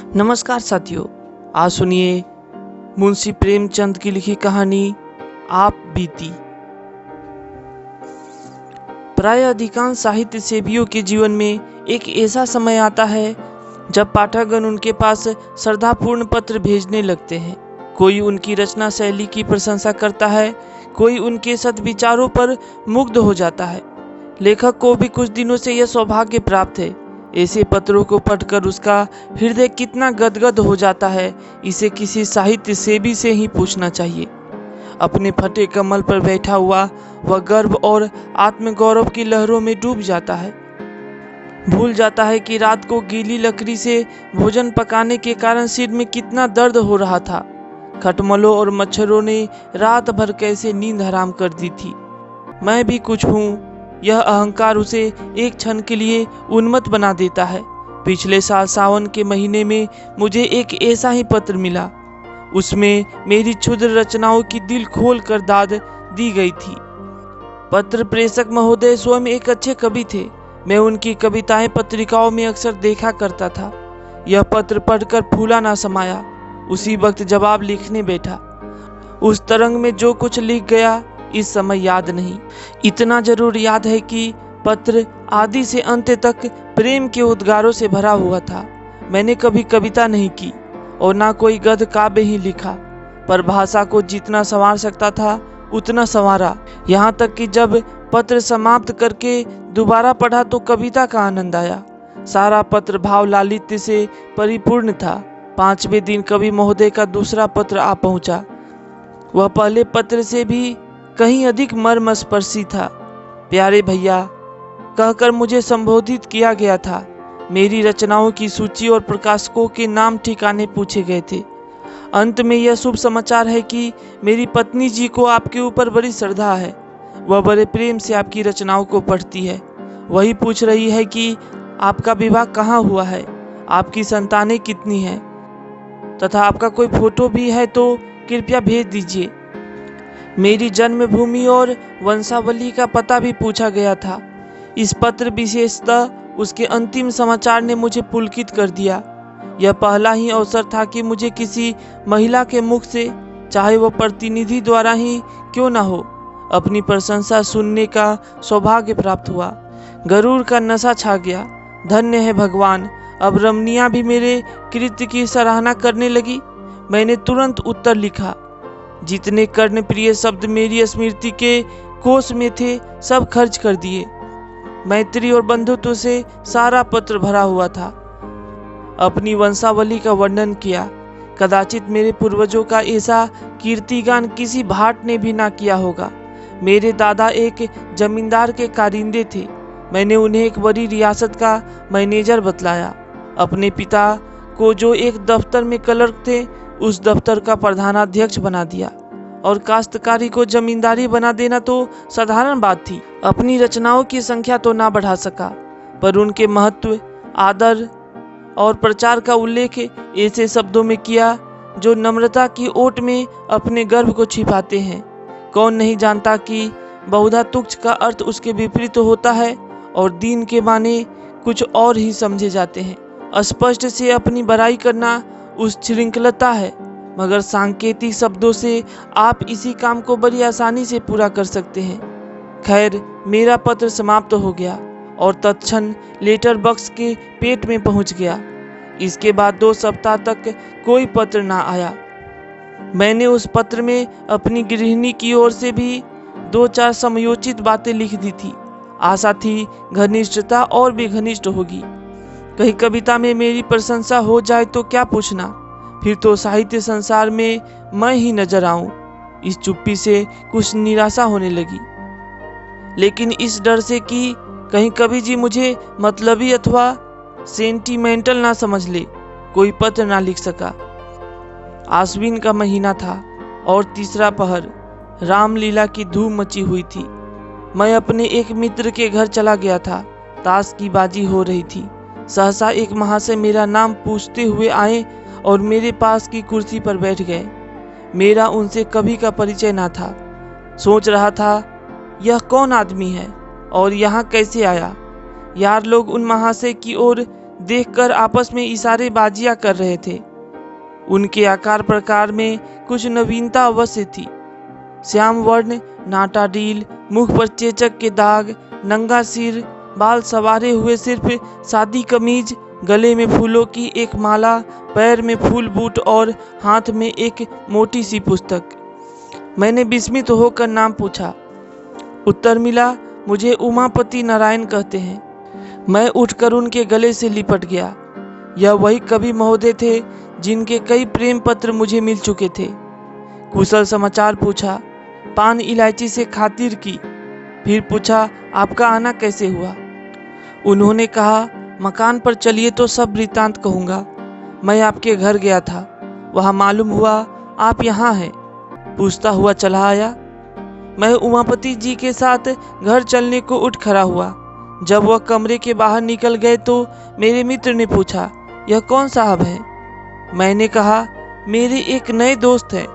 नमस्कार साथियों, आज सुनिए मुंशी प्रेमचंद की लिखी कहानी आप बीती। प्राय अधिकांश साहित्य सेवियों के जीवन में एक ऐसा समय आता है जब पाठकगण उनके पास श्रद्धापूर्ण पत्र भेजने लगते हैं। कोई उनकी रचना शैली की प्रशंसा करता है, कोई उनके सद्विचारों पर मुग्ध हो जाता है। लेखक को भी कुछ दिनों से यह सौभाग्य प्राप्त है। ऐसे पत्रों को पढ़कर उसका हृदय कितना गदगद हो जाता है, इसे किसी साहित्य सेवी से ही पूछना चाहिए। अपने फटे कमल पर बैठा हुआ वह गर्व और आत्मगौरव की लहरों में डूब जाता है। भूल जाता है कि रात को गीली लकड़ी से भोजन पकाने के कारण सिर में कितना दर्द हो रहा था। खटमलों और मच्छरों ने रात भर कैसे नींद हराम कर दी थी। मैं भी कुछ हूँ, यह अहंकार उसे एक क्षण के लिए उन्मत्त बना देता है। पिछले साल सावन के महीने में मुझे एक ऐसा ही पत्र मिला। उसमें मेरी क्षुद्र रचनाओं की दिल खोल कर दाद दी गई थी। पत्र प्रेषक महोदय स्वयं एक अच्छे कवि थे। मैं उनकी कविताएं पत्रिकाओं में अक्सर देखा करता था। यह पत्र पढ़कर फूला ना समाया। उसी वक्त जवाब लिखने बैठा। उस तरंग में जो कुछ लिख गया इस समय याद नहीं। इतना जरूर याद है कि पत्र आदि से अंत तक प्रेम के उद्गारों से भरा हुआ था। मैंने कभी कविता नहीं की और ना कोई गद्य काव्य ही लिखा, पर भाषा को जितना संवार सकता था उतना संवारा। यहाँ तक कि जब पत्र समाप्त करके दोबारा पढ़ा तो कविता का आनंद आया। सारा पत्र भाव लालित्य से परिपूर्ण था। 5वें दिन कवि महोदय का दूसरा पत्र आ पहुंचा। वह पहले पत्र से भी कहीं अधिक मर्मस्पर्शी था। प्यारे भैया कहकर मुझे संबोधित किया गया था। मेरी रचनाओं की सूची और प्रकाशकों के नाम ठिकाने पूछे गए थे। अंत में यह शुभ समाचार है कि मेरी पत्नी जी को आपके ऊपर बड़ी श्रद्धा है। वह बड़े प्रेम से आपकी रचनाओं को पढ़ती है। वही पूछ रही है कि आपका विवाह कहाँ हुआ है, आपकी संतानें कितनी हैं, तथा आपका कोई फोटो भी है तो कृपया भेज दीजिए। मेरी जन्मभूमि और वंशावली का पता भी पूछा गया था। इस पत्र विशेषतः उसके अंतिम समाचार ने मुझे पुलकित कर दिया। यह पहला ही अवसर था कि मुझे किसी महिला के मुख से, चाहे वह प्रतिनिधि द्वारा ही क्यों न हो, अपनी प्रशंसा सुनने का सौभाग्य प्राप्त हुआ। गरूर का नशा छा गया। धन्य है भगवान, अब रमनिया भी मेरे कृत्य की सराहना करने लगी। मैंने तुरंत उत्तर लिखा। जितने कर्ण प्रिय शब्द मेरी स्मृति के कोष में थे सब खर्च कर दिए। मैत्री और बंधुत्व से सारा पत्र भरा हुआ था। अपनी वंशावली का वर्णन किया। कदाचित मेरे पूर्वजों का ऐसा कीर्तिगान किसी भाट ने भी ना किया होगा। मेरे दादा एक जमींदार के कारिंदे थे। मैंने उन्हें एक बड़ी रियासत का मैनेजर बतलाया। अपने पिता को जो एक दफ्तर में क्लर्क थे उस दफ्तर का प्रधानाध्यक्ष बना दिया, और काश्तकारी को जमींदारी बना देना तो साधारण बात थी। अपनी रचनाओं की संख्या तो ना बढ़ा सका, पर उनके महत्व, आदर और प्रचार का उल्लेख ऐसे शब्दों में किया जो नम्रता की ओट में अपने गर्व को छिपाते हैं। कौन नहीं जानता कि बहुधा तुच्छ का अर्थ उसके विपरीत होता है और दीन के माने कुछ और ही समझे जाते हैं। स्पष्ट से अपनी बड़ाई करना उस श्रृंखलता है, मगर सांकेतिक शब्दों से आप इसी काम को बड़ी आसानी से पूरा कर सकते हैं। खैर, मेरा पत्र समाप्त हो गया और तत्क्षण लेटर बॉक्स के पेट में पहुंच गया। इसके बाद 2 सप्ताह तक कोई पत्र ना आया। मैंने उस पत्र में अपनी गृहिणी की ओर से भी 2-4 समयोचित बातें लिख दी थी। आशा थी घनिष्ठता और भी घनिष्ठ होगी। कहीं कविता में मेरी प्रशंसा हो जाए तो क्या पूछना, फिर तो साहित्य संसार में मैं ही नजर आऊं। इस चुप्पी से कुछ निराशा होने लगी, लेकिन इस डर से कि कहीं कवि जी मुझे मतलबी अथवा सेंटिमेंटल ना समझ ले, कोई पत्र ना लिख सका। आश्विन का महीना था और तीसरा पहर। रामलीला की धूम मची हुई थी। मैं अपने एक मित्र के घर चला गया था। ताश की बाजी हो रही थी। सहसा एक महाशय मेरा नाम पूछते हुए आए और मेरे पास की कुर्सी पर बैठ गए। मेरा उनसे कभी का परिचय ना था। सोच रहा था यह कौन आदमी है और यहाँ कैसे आया। यार लोग उन महाशय की ओर देखकर आपस में इशारेबाजियां कर रहे थे। उनके आकार प्रकार में कुछ नवीनता अवश्य थी। श्याम वर्ण, नाटा डील, मुख पर चेचक के दाग, नंगा सिर, बाल संवारे हुए, सिर्फ सादी कमीज, गले में फूलों की एक माला, पैर में फूल बूट और हाथ में एक मोटी सी पुस्तक। मैंने विस्मित होकर नाम पूछा। उत्तर मिला, मुझे उमापति नारायण कहते हैं। मैं उठकर उनके गले से लिपट गया। यह वही कवि महोदय थे जिनके कई प्रेम पत्र मुझे मिल चुके थे। कुशल समाचार पूछा, पान इलायची से खातिर की। फिर पूछा, आपका आना कैसे हुआ? उन्होंने कहा, मकान पर चलिए तो सब वृत्तांत कहूँगा। मैं आपके घर गया था, वहाँ मालूम हुआ आप यहाँ हैं। पूछता हुआ चला आया। मैं उमापति जी के साथ घर चलने को उठ खड़ा हुआ। जब वह कमरे के बाहर निकल गए तो मेरे मित्र ने पूछा, यह कौन साहब है? मैंने कहा, मेरे एक नए दोस्त हैं।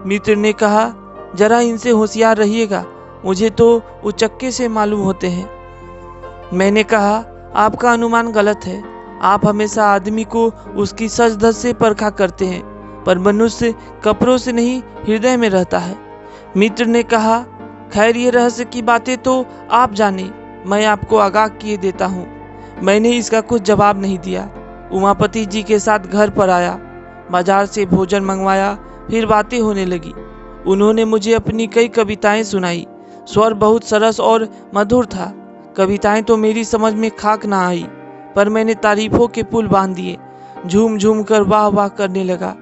मित्र ने कहा, जरा इनसे होशियार रहिएगा, मुझे तो उचक्के से मालूम होते हैं। मैंने कहा, आपका अनुमान गलत है। आप हमेशा आदमी को उसकी सच धज से परखा करते हैं, पर मनुष्य कपड़ों से नहीं हृदय में रहता है। मित्र ने कहा, खैर ये रहस्य की बातें तो आप जाने, मैं आपको आगाह किए देता हूँ। मैंने इसका कुछ जवाब नहीं दिया। उमापति जी के साथ घर पर आया, बाजार से भोजन मंगवाया, फिर बातें होने लगी। उन्होंने मुझे अपनी कई कविताएं सुनाई। स्वर बहुत सरस और मधुर था। कविताएं तो मेरी समझ में खाक ना आई, पर मैंने तारीफों के पुल बांध दिए। झूम झूम कर वाह वाह करने लगा,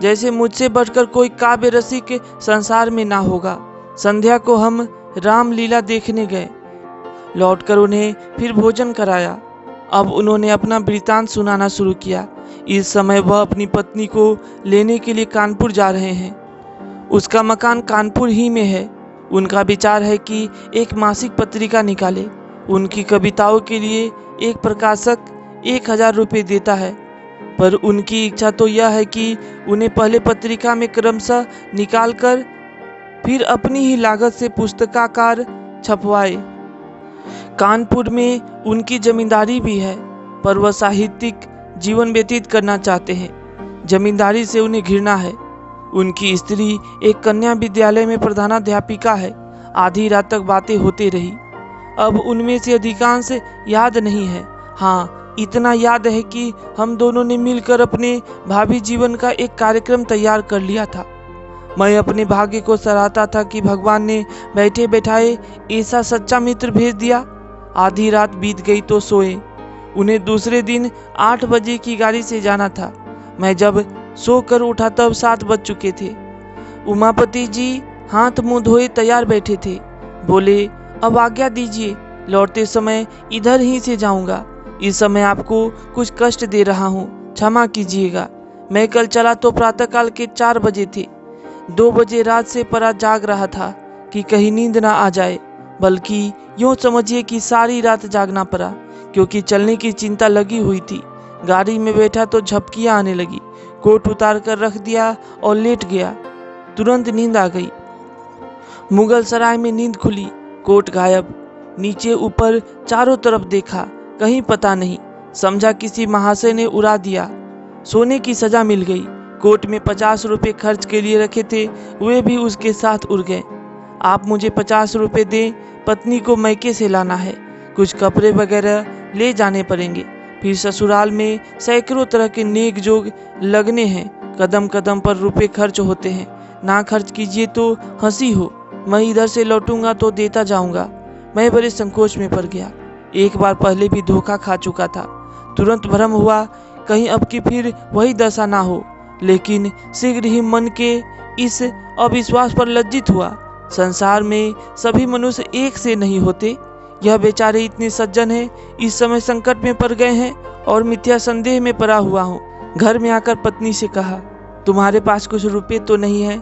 जैसे मुझसे बढ़कर कोई काव्य रसिक संसार में ना होगा। संध्या को हम रामलीला देखने गए। लौटकर उन्हें फिर भोजन कराया। अब उन्होंने अपना वृत्तांत सुनाना शुरू किया। इस समय वह अपनी पत्नी को लेने के लिए कानपुर जा रहे हैं। उसका मकान कानपुर ही में है। उनका विचार है कि एक मासिक पत्रिका निकाले। उनकी कविताओं के लिए एक प्रकाशक 1000 रुपये देता है, पर उनकी इच्छा तो यह है कि उन्हें पहले पत्रिका में क्रमशः निकालकर फिर अपनी ही लागत से पुस्तकाकार छपवाए। कानपुर में उनकी जमींदारी भी है, पर वह साहित्यिक जीवन व्यतीत करना चाहते हैं। जमींदारी से उन्हें घृणा है। उनकी स्त्री एक कन्या विद्यालय में प्रधानाध्यापिका है। आधी रात तक बातें होती रही। अब उनमें से अधिकांश याद नहीं है। हाँ, इतना याद है कि हम दोनों ने मिलकर अपने भावी जीवन का एक कार्यक्रम तैयार कर लिया था। मैं अपने भाग्य को सराहता था कि भगवान ने बैठे बैठाए ऐसा सच्चा मित्र भेज दिया। आधी रात बीत गई तो सोए। उन्हें दूसरे दिन 8 बजे की गाड़ी से जाना था। मैं जब सो कर उठा तब 7 बज चुके थे। उमापति जी हाथ मुंह धोए तैयार बैठे थे। बोले, अब आज्ञा दीजिए, लौटते समय इधर ही से जाऊंगा। इस समय आपको कुछ कष्ट दे रहा हूँ, क्षमा कीजिएगा। मैं कल चला तो प्रातःकाल के 4 बजे थे। 2 बजे रात से परा जाग रहा था कि कहीं नींद ना आ जाए, बल्कि यूँ समझिए कि सारी रात जागना पड़ा, क्योंकि चलने की चिंता लगी हुई थी। गाड़ी में बैठा तो झपकियाँ आने लगी। कोट उतार कर रख दिया और लेट गया। तुरंत नींद आ गई। मुगल सराय में नींद खुली। कोट गायब। नीचे ऊपर चारों तरफ देखा, कहीं पता नहीं। समझा किसी महाशय ने उड़ा दिया। सोने की सजा मिल गई। कोट में 50 रुपये खर्च के लिए रखे थे, वे भी उसके साथ उड़ गए। आप मुझे 50 रुपये दें, पत्नी को मैके से लाना है, कुछ कपड़े वगैरह ले जाने पड़ेंगे। फिर ससुराल में सैकड़ों तरह के नेक जोग लगने हैं। कदम कदम पर रुपए खर्च होते हैं। ना खर्च कीजिए तो हंसी हो। मैं इधर से लौटूंगा तो देता जाऊंगा। मैं बड़े संकोच में पड़ गया। एक बार पहले भी धोखा खा चुका था। तुरंत भ्रम हुआ कहीं अब की फिर वही दशा ना हो, लेकिन शीघ्र ही मन के इस अविश्वास पर लज्जित हुआ। संसार में सभी मनुष्य एक से नहीं होते। यह बेचारे इतने सज्जन हैं, इस समय संकट में पड़ गए हैं और मिथ्या संदेह में पड़ा हुआ हूँ। घर में आकर पत्नी से कहा, तुम्हारे पास कुछ रुपए तो नहीं है?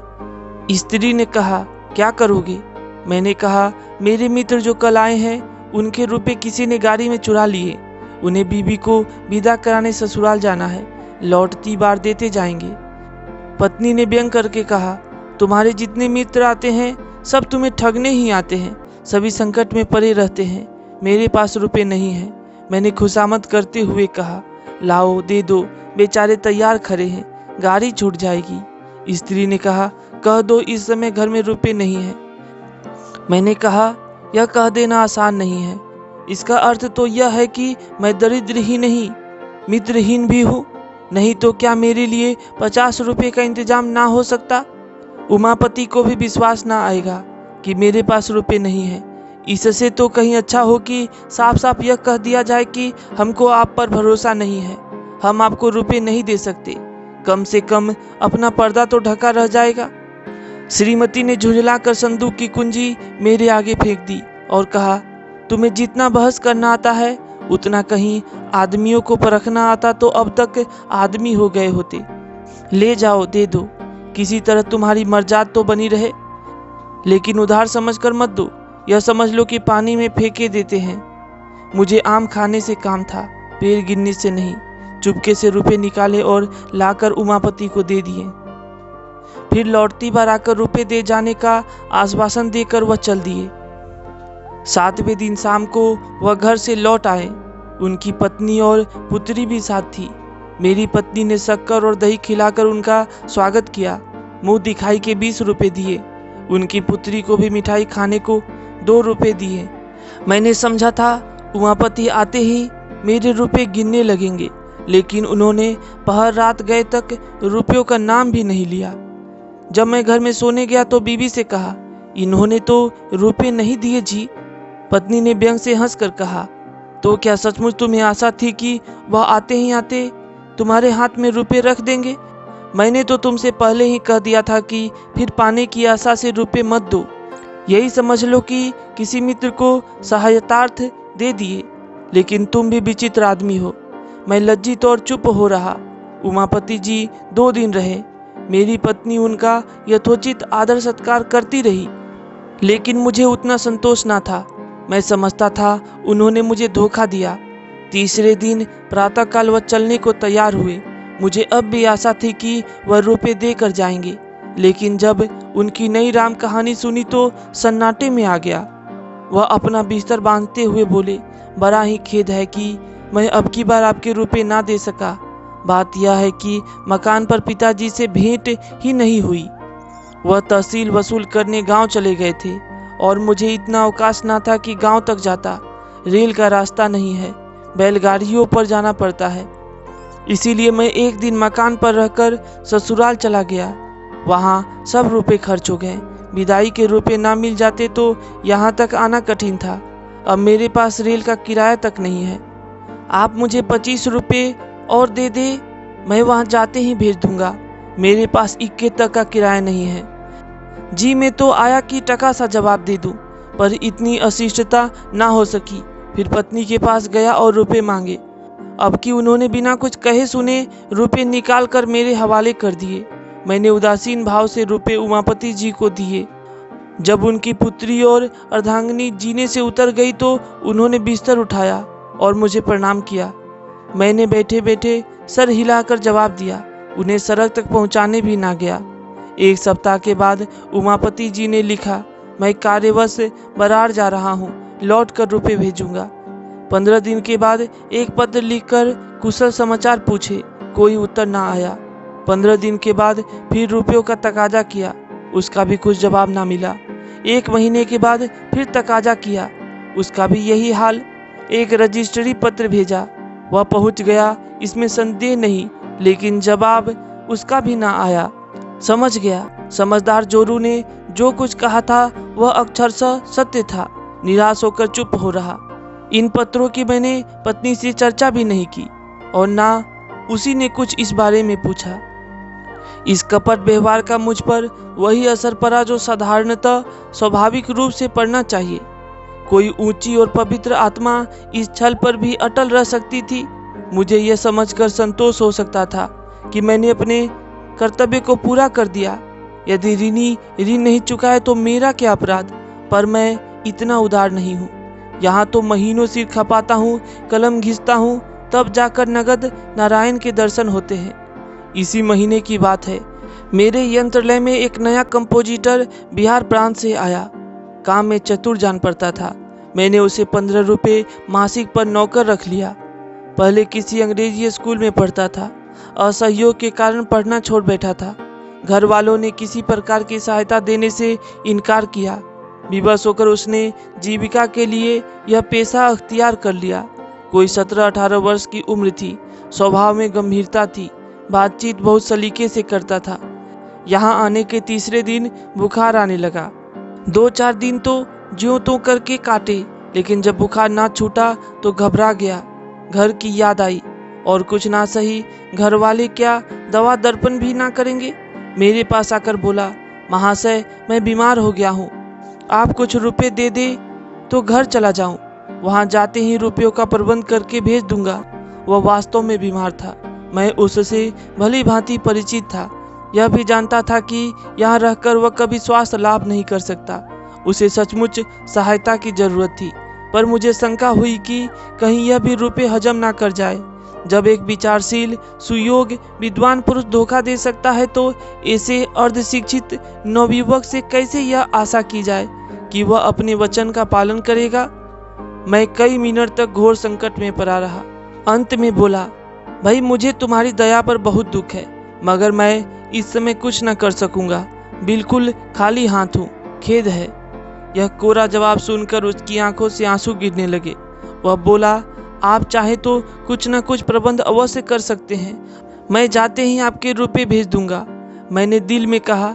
स्त्री ने कहा, क्या करोगे? मैंने कहा, मेरे मित्र जो कल आए हैं उनके रुपए किसी ने गाड़ी में चुरा लिए। उन्हें बीबी को विदा कराने ससुराल जाना है, लौटती बार देते जाएंगे। पत्नी ने व्यंग करके कहा, तुम्हारे जितने मित्र आते हैं सब तुम्हें ठगने ही आते हैं, सभी संकट में पड़े रहते हैं। मेरे पास रुपए नहीं हैं। मैंने खुशामद करते हुए कहा, लाओ दे दो, बेचारे तैयार खड़े हैं, गाड़ी छूट जाएगी। स्त्री ने कहा, कह दो इस समय घर में रुपए नहीं है। मैंने कहा, यह कह देना आसान नहीं है। इसका अर्थ तो यह है कि मैं दरिद्र ही नहीं, मित्रहीन भी हूँ। नहीं तो क्या मेरे लिए 50 रुपये का इंतजाम ना हो सकता? उमापति को भी विश्वास ना आएगा कि मेरे पास रुपए नहीं है। इससे तो कहीं अच्छा हो कि साफ साफ यह कह दिया जाए कि हमको आप पर भरोसा नहीं है, हम आपको रुपए नहीं दे सकते। कम से कम अपना पर्दा तो ढका रह जाएगा। श्रीमती ने झुंझलाकर संदूक की कुंजी मेरे आगे फेंक दी और कहा, तुम्हें जितना बहस करना आता है उतना कहीं आदमियों को परखना आता तो अब तक आदमी हो गए होते। ले जाओ, दे दो, किसी तरह तुम्हारी मर्जाद तो बनी रहे, लेकिन उधार समझकर मत दो। यह समझ लो कि पानी में फेंके देते हैं। मुझे आम खाने से काम था, पेड़ गिनने से नहीं। चुपके से रुपए निकाले और लाकर उमापति को दे दिए। फिर लौटती बार आकर रुपए दे जाने का आश्वासन देकर वह चल दिए। 7वें दिन शाम को वह घर से लौट आए। उनकी पत्नी और पुत्री भी साथ थी। मेरी पत्नी ने शक्कर और दही खिलाकर उनका स्वागत किया। मुंह दिखाई के 20 रुपए दिए। उनकी पुत्री को भी मिठाई खाने को 2 रुपए दिए। मैंने समझा था उमापति आते ही मेरे रुपए गिनने लगेंगे, लेकिन उन्होंने पहर रात गए तक रुपयों का नाम भी नहीं लिया। जब मैं घर में सोने गया तो बीवी से कहा, इन्होंने तो रुपए नहीं दिए जी। पत्नी ने व्यंग से हंसकर कहा, तो क्या सचमुच तुम्हें आशा थी कि वह आते ही आते तुम्हारे हाथ में रुपए रख देंगे? मैंने तो तुमसे पहले ही कह दिया था कि फिर पाने की आशा से रुपए मत दो। यही समझ लो कि किसी मित्र को सहायतार्थ दे दिए। लेकिन तुम भी विचित्र आदमी हो। मैं लज्जित और चुप हो रहा। उमापति जी 2 दिन रहे। मेरी पत्नी उनका यथोचित आदर सत्कार करती रही, लेकिन मुझे उतना संतोष ना था। मैं समझता था उन्होंने मुझे धोखा दिया। तीसरे दिन प्रातःकाल वह चलने को तैयार हुए। मुझे अब भी आशा थी कि वह रुपए देकर जाएंगे, लेकिन जब उनकी नई राम कहानी सुनी तो सन्नाटे में आ गया। वह अपना बिस्तर बांधते हुए बोले, बड़ा ही खेद है कि मैं अब की बार आपके रुपए ना दे सका। बात यह है कि मकान पर पिताजी से भेंट ही नहीं हुई। वह तहसील वसूल करने गांव चले गए थे और मुझे इतना अवकाश ना था कि गांव तक जाता। रेल का रास्ता नहीं है, बैलगाड़ियों पर जाना पड़ता है। इसीलिए मैं एक दिन मकान पर रहकर ससुराल चला गया। वहाँ सब रुपए खर्च हो गए। विदाई के रुपए ना मिल जाते तो यहाँ तक आना कठिन था। अब मेरे पास रेल का किराया तक नहीं है। आप मुझे 25 रुपये और दे दे, मैं वहाँ जाते ही भेज दूंगा। मेरे पास 21 तक का किराया नहीं है। जी मैं तो आया कि टका सा जवाब दे दूं, पर इतनी अशिष्टता ना हो सकी। फिर पत्नी के पास गया और रुपए मांगे। अब कि उन्होंने बिना कुछ कहे सुने रुपए निकाल कर मेरे हवाले कर दिए। मैंने उदासीन भाव से रुपए उमापति जी को दिए। जब उनकी पुत्री और अर्धांगिनी जीने से उतर गई तो उन्होंने बिस्तर उठाया और मुझे प्रणाम किया। मैंने बैठे बैठे सर हिलाकर जवाब दिया। उन्हें सड़क तक पहुंचाने भी ना गया। 1 सप्ताह के बाद उमापति जी ने लिखा, मैं कार्यवश बरार जा रहा हूँ, लौट कर रुपये भेजूंगा। 15 दिन के बाद एक पत्र लिखकर कुशल समाचार पूछे, कोई उत्तर ना आया। 15 दिन के बाद फिर रुपयों का तकाजा किया, उसका भी कुछ जवाब ना मिला। 1 महीने के बाद फिर तकाजा किया, उसका भी यही हाल। एक रजिस्ट्री पत्र भेजा, वह पहुंच गया, इसमें संदेह नहीं, लेकिन जवाब उसका भी ना आया। समझ गया, समझदार जोरू ने जो कुछ कहा था वह अक्षरशः सत्य था। निराश होकर चुप हो रहा। इन पत्रों की मैंने पत्नी से चर्चा भी नहीं की और ना उसी ने कुछ इस बारे में पूछा। इस कपट व्यवहार का मुझ पर वही असर पड़ा जो साधारणतः स्वाभाविक रूप से पड़ना चाहिए। कोई ऊंची और पवित्र आत्मा इस छल पर भी अटल रह सकती थी। मुझे यह समझकर संतोष हो सकता था कि मैंने अपने कर्तव्य को पूरा कर दिया। यदि ऋणी ऋण नहीं चुकाए तो मेरा क्या अपराध, पर मैं इतना उदार नहीं हूँ। यहाँ तो महीनों सिर खपाता हूँ, कलम घिसता हूँ, तब जाकर नगद नारायण के दर्शन होते हैं। इसी महीने की बात है, मेरे यंत्रलय में एक नया कंपोजिटर बिहार प्रांत से आया। काम में चतुर जान पड़ता था। मैंने उसे 15 रुपये मासिक पर नौकर रख लिया। पहले किसी अंग्रेजी स्कूल में पढ़ता था। असहयोग के कारण पढ़ना छोड़ बैठा था। घर वालों ने किसी प्रकार की सहायता देने से इनकार किया। विवश होकर उसने जीविका के लिए यह पेशा अख्तियार कर लिया। कोई 17-18 वर्ष की उम्र थी। स्वभाव में गंभीरता थी। बातचीत बहुत सलीके से करता था। यहाँ आने के तीसरे दिन बुखार आने लगा। 2-4 दिन तो ज्यों त्यों करके काटे, लेकिन जब बुखार ना छूटा तो घबरा गया। घर की याद आई और कुछ ना सही घर वाले क्या दवा दर्पण भी ना करेंगे। मेरे पास आकर बोला, महाशय मैं बीमार हो गया हूँ, आप कुछ रुपए दे दे तो घर चला जाऊं, वहां जाते ही रुपयों का प्रबंध करके भेज दूंगा। वह वास्तव में बीमार था। मैं उससे भली भांति परिचित था। यह भी जानता था कि यहाँ रहकर वह कभी स्वास्थ्य लाभ नहीं कर सकता। उसे सचमुच सहायता की जरूरत थी, पर मुझे शंका हुई कि कहीं यह भी रुपये हजम ना कर जाए। जब एक विचारशील सुयोग विद्वान पुरुष धोखा दे सकता है तो ऐसे अर्धशिक्षित नवयुवक से कैसे यह आशा की जाए कि वह अपने वचन का पालन करेगा। मैं कई मिनट तक घोर संकट में पड़ा रहा। अंत में बोला, भाई मुझे तुम्हारी दया पर बहुत दुख है, मगर मैं इस समय कुछ न कर सकूंगा। बिल्कुल खाली हाथ हूँ, खेद है। यह कोरा जवाब सुनकर उसकी आंखों से आंसू गिरने लगे। वह बोला, आप चाहे तो कुछ न कुछ प्रबंध अवश्य कर सकते हैं। मैं जाते ही आपके रुपए भेज दूंगा। मैंने दिल में कहा,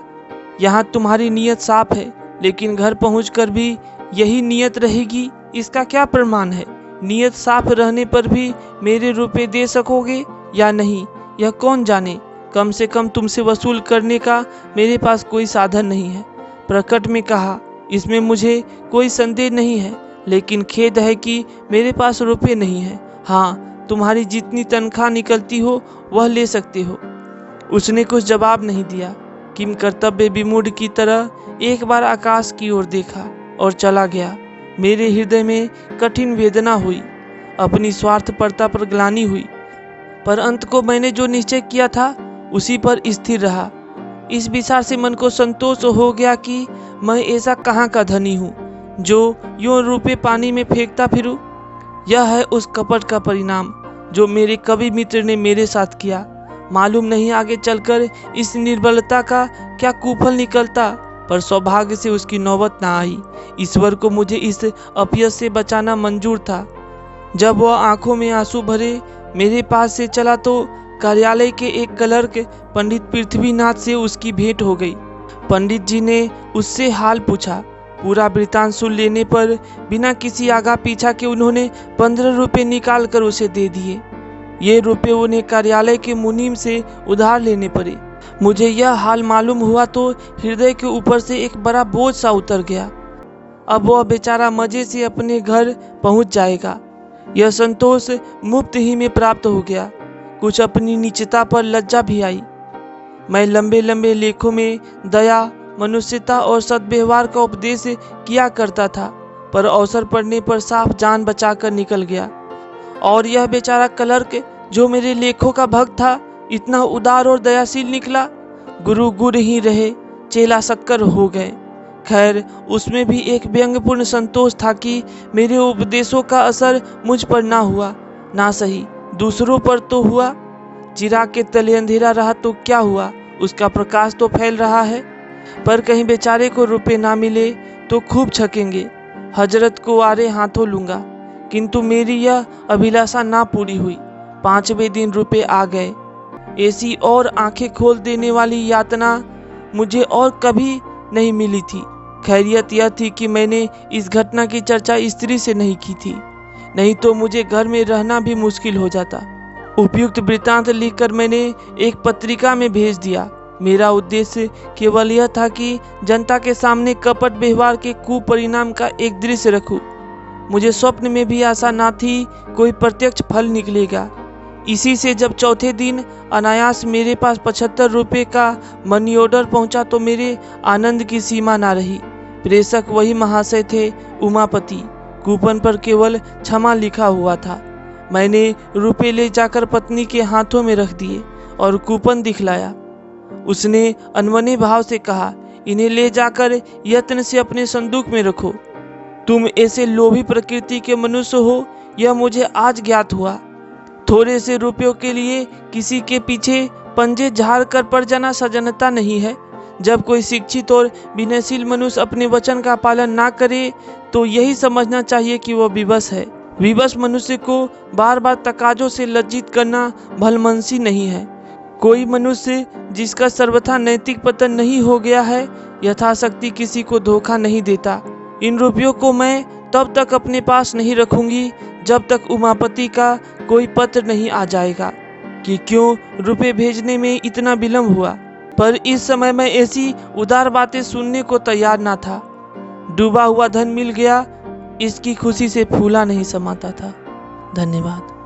यहाँ तुम्हारी नीयत साफ है, लेकिन घर पहुंचकर भी यही नीयत रहेगी, इसका क्या प्रमाण है? नीयत साफ रहने पर भी मेरे रुपए दे सकोगे या नहीं, यह कौन जाने। कम से कम तुमसे वसूल करने का मेरे पास कोई साधन नहीं है। प्रकट में कहा, इसमें मुझे कोई संदेह नहीं है, लेकिन खेद है कि मेरे पास रुपए नहीं है। हाँ, तुम्हारी जितनी तनख्वाह निकलती हो वह ले सकते हो। उसने कुछ जवाब नहीं दिया। किम कर्तव्य विमूढ़ की तरह एक बार आकाश की ओर देखा और चला गया। मेरे हृदय में कठिन वेदना हुई, अपनी स्वार्थपरता पर ग्लानि हुई, पर अंत को मैंने जो निश्चय किया था उसी पर स्थिर रहा। इस विचार से मन को संतोष हो गया कि मैं ऐसा कहाँ का धनी हूँ जो यूं रुपए पानी में फेंकता फिरूं। यह है उस कपट का परिणाम जो मेरे कवि मित्र ने मेरे साथ किया। मालूम नहीं आगे चलकर इस निर्बलता का क्या कुफल निकलता, पर सौभाग्य से उसकी नौबत ना आई। ईश्वर को मुझे इस अपयश से बचाना मंजूर था। जब वह आंखों में आंसू भरे मेरे पास से चला तो कार्यालय के एक क्लर्क पंडित पृथ्वीनाथ से उसकी भेंट हो गई। पंडित जी ने उससे हाल पूछा। पूरा वृतांत सुन लेने पर बिना किसी आगा पीछा के उन्होंने 15 रुपये निकाल कर उसे दे दिए। ये रुपये उन्हें कार्यालय के मुनीम से उधार लेने पड़े। मुझे यह हाल मालूम हुआ तो हृदय के ऊपर से एक बड़ा बोझ सा उतर गया। अब वह बेचारा मजे से अपने घर पहुंच जाएगा। यह संतोष मुफ्त ही में प्राप्त हो गया। कुछ अपनी नीचता पर लज्जा भी आई। मैं लंबे लंबे लेखों में दया, मनुष्यता और सद्व्यवहार का उपदेश किया करता था, पर अवसर पड़ने पर साफ जान बचाकर निकल गया। और यह बेचारा क्लर्क जो मेरे लेखों का भक्त था, इतना उदार और दयाशील निकला। गुरु गुरु ही रहे, चेला शक्कर हो गए। खैर, उसमें भी एक व्यंग्यपूर्ण संतोष था कि मेरे उपदेशों का असर मुझ पर ना हुआ। ना सही, दूसरों पर तो हुआ। चिराग के तले अंधेरा रहा तो क्या हुआ, उसका प्रकाश तो फैल रहा है। पर कहीं बेचारे को रुपए ना मिले तो खूब छकेंगे। हजरत को आरे हाथों लूंगा। किंतु मेरी यह अभिलाषा ना पूरी हुई। 5वें दिन रुपए आ गए। ऐसी और आंखें खोल देने वाली यातना मुझे और कभी नहीं मिली थी। खैरियत यह थी कि मैंने इस घटना की चर्चा स्त्री से नहीं की थी, नहीं तो मुझे घर में रहना भी मुश्किल हो जाता। उपयुक्त वृत्तांत लिखकर मैंने एक पत्रिका में भेज दिया। मेरा उद्देश्य केवल यह था कि जनता के सामने कपट व्यवहार के कुपरिणाम का एक दृश्य रखूं। मुझे स्वप्न में भी आशा ना थी कोई प्रत्यक्ष फल निकलेगा। इसी से जब चौथे दिन अनायास मेरे पास 75 रुपये का मनी ऑर्डर पहुंचा तो मेरे आनंद की सीमा ना रही। प्रेषक वही महाशय थे, उमापति। कूपन पर केवल क्षमा लिखा हुआ था। मैंने रुपए ले जाकर पत्नी के हाथों में रख दिए और कूपन दिखलाया। उसने अनमने भाव से कहा, इन्हें ले जाकर यत्न से अपने संदूक में रखो। तुम ऐसे लोभी प्रकृति के मनुष्य हो, यह मुझे आज ज्ञात हुआ। थोड़े से रुपयों के लिए किसी के पीछे पंजे झाड़ कर पड़ जाना सज्जनता नहीं है। जब कोई शिक्षित और विनयशील मनुष्य अपने वचन का पालन ना करे तो यही समझना चाहिए कि वह विवश है। विवश मनुष्य को बार बार तकाजों से लज्जित करना भलमनसी नहीं है। कोई मनुष्य जिसका सर्वथा नैतिक पतन नहीं हो गया है, यथाशक्ति किसी को धोखा नहीं देता। इन रुपयों को मैं तब तक अपने पास नहीं रखूंगी जब तक उमापति का कोई पत्र नहीं आ जाएगा कि क्यों रुपए भेजने में इतना विलम्ब हुआ। पर इस समय मैं ऐसी उदार बातें सुनने को तैयार ना था। डूबा हुआ धन मिल गया, इसकी खुशी से फूला नहीं समाता था। धन्यवाद।